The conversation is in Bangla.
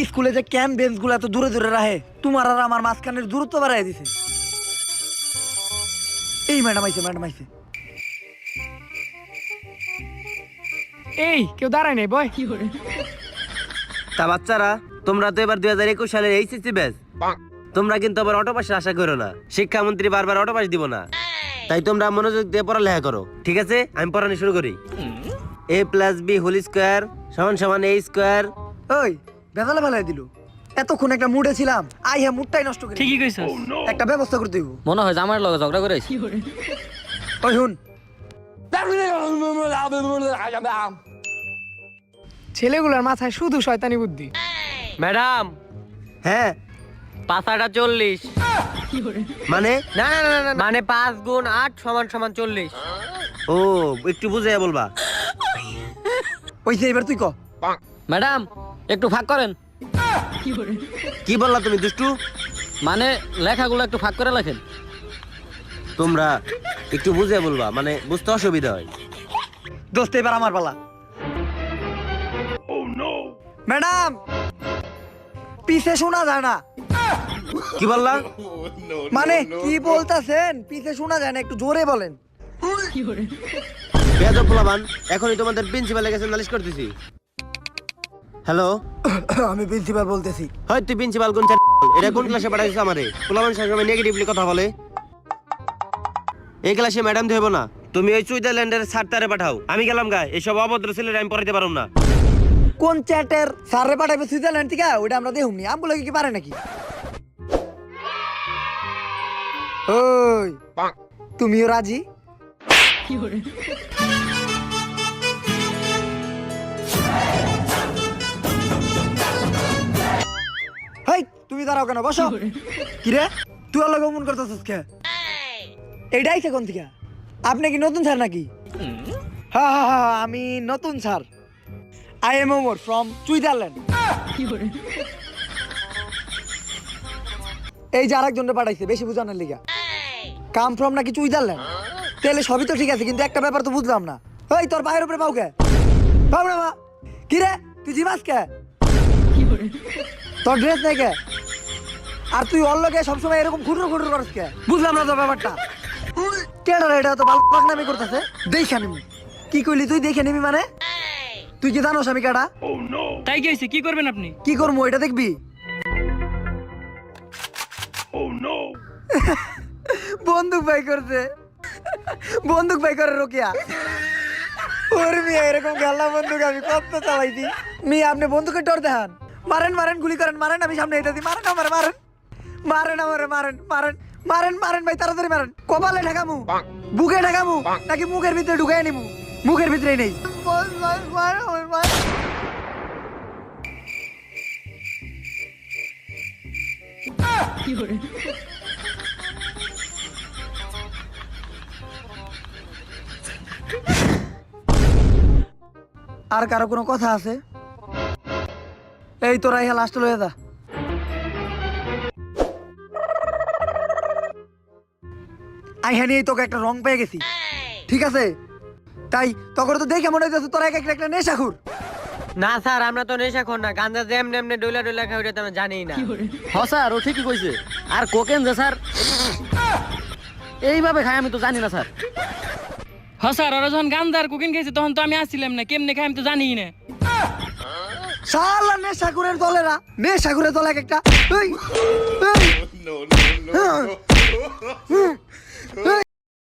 স্কুলে যে কেন বেঞ্চ গুলা এত দূরে দূরে রাখে, তোমার আর আমার মাঝখানের দূরত্ব বাড়াই দিছে। এই ম্যাডাম আইছে। এই কেউ দাঁড়ায় নাই বয়। তা বাচ্চারা, তোমরা তো এবার 2021 সালের এইচএসসি ব্যাচ। তোমরা কিন্তু আবার অটো পাসের আশা করো না। শিক্ষামন্ত্রী বারবার অটো পাস দিব না, তাই তোমরা মনোযোগ দিয়ে পড়ালেখা করো, ঠিক আছে? আমি পড়ানো শুরু করি। a + b whole square = a square. ওই বেজালে ফেলাই দিল। এতক্ষণ একটা মুডে ছিলাম, মুডটাই নষ্ট করে। ঠিকই কইছস। একটা ব্যবস্থা করতে হইব। মনে হয় আমার লগে ঝগড়া করেছি। ওই শুন, ছেলেগুলোর মাথায় শুধু শয়তানি বুদ্ধি। ম্যাডাম, হ্যাঁ, 5 * 40। মানে না না না না, মানে 5 × 8 = 40। ও, একটু বুঝে বলবা। ওইছে এবার তুই ক। ম্যাডাম, একটু ফাঁক করেন। কি বললা তুমি দুষ্টু? মানে লেখাগুলো একটু ফাঁক করে লেখেন। তোমরা একটু বুঝে বলবা, মানে বুঝতে অসুবিধা হয়। দোস্ত এবার আমার পালা। ম্যাডাম, পিছে শোনা যায় না। কি বললা? মানে কি বলতাছেন? পিছে শোনা যায় না, একটু জোরে বলেন। বেয়াদব পোলাপান, এখনই তোমাদের প্রিন্সিপালের কাছে নালিশ করতেছি। হ্যালো, আমি প্রিন্সিপাল বলতেছি। হয় তুই প্রিন্সিপাল কোন এটা কোন ক্লাসে পাঠাইছিস আমারে? পোলাপান সবসময় নেগেটিভলি কথা বলে। এই ক্লাসে ম্যাডাম ধরবো না, তুমি ওই সুইজারল্যান্ডের স্যারটারে পাঠাও। আমি গেলাম গা, এসব অভদ্র ছেলেরা আমি পড়াইতে পারব না। কোন চ্যাটের স্যারে পাঠাবে সুইজারল্যান্ড থেকে? ওইটা আমরা দেখুনি। আমগুলো কি পারে নাকি? ওই তুমিও রাজি? হেই, তুমি দাঁড়াও কেন? বসো। কিরে, তুই আল্লাহ গমন করতেছিস কে? এইটাই কোন থেকে? আপনি কি নতুন স্যার নাকি? হ্যাঁ, আমি নতুন sir. I am Omar from Switzerland. এই যে আরেকজনকে পাঠাইছে বেশি বুঝানোর লিগা। কাম ফ্রম নাকি সুইজারল্যান্ড? তাহলে সবই তো ঠিক আছে, কিন্তু একটা ব্যাপার তো বুঝলাম না। ওই তোর পায়ের উপরে পাও কে? পাও না মা? কি রে, তুই জিমাস কে? তোর ড্রেস নেই কে? আর তুই ওর লগে সবসময় এরকম খুটুর করস কে? বুঝলাম না তো ব্যাপারটা। কেডা রে, এটা তো বালপাকনামি করতেছে। দেখে নিবি। কি কইলি তুই? দেখে নিবি মানে? তুই কি জানোস আমি কেডা? তাই কি হইছে? কি করবেন আপনি? কি করবো এটা দেখবি? বন্দুক বাই করছে। বন্দুক বাই করে রোকিয়া। ওর মিয়া এরকম গাল্লা বন্দুক আমি কত চালাইছি। মিয়া আপনি বন্দুকের ডর দেখান। মারেন গুলি করেন, মারেন, আমি সামনে এটা দিই। মারেন আমারে, মারেন ভাই, তাড়াতাড়ি মারেন। কপালে ঠেকামু, বুকে ঠেকামু, নাকি মুখের ভিতরে ঢুকাই নিমু? মুখের ভিতরে নেই। আর কারো কোনো কথা আছে? এই তোরা ইহা লাস্ট লয়ে যা। আইহা নিয়ে তোকে একটা রং পেয়ে গেছি, ঠিক আছে? তাই তখন তো দেখে মনে হইতেছে তোরা একটা নেশাখুর। না স্যার, আমরা তো নেশাখোর না। গাঁজা যে এমনি ডইলা খাই ওটা তো আমরা জানিই না। হ্যাঁ স্যার, ও ঠিকই কইছে। আর কোকেন যে স্যার এইভাবে খাই আমি তো জানি না স্যার। হ্যাঁ স্যার, ওরা যখন গান্দার কুকিং খেয়েছে তখন তো আমি আসছিলাম না। কেমনে খাই আমি তো জানিই না। শালা নেশাখুরের দলেরা, নেশাখুরের দল এক একটা।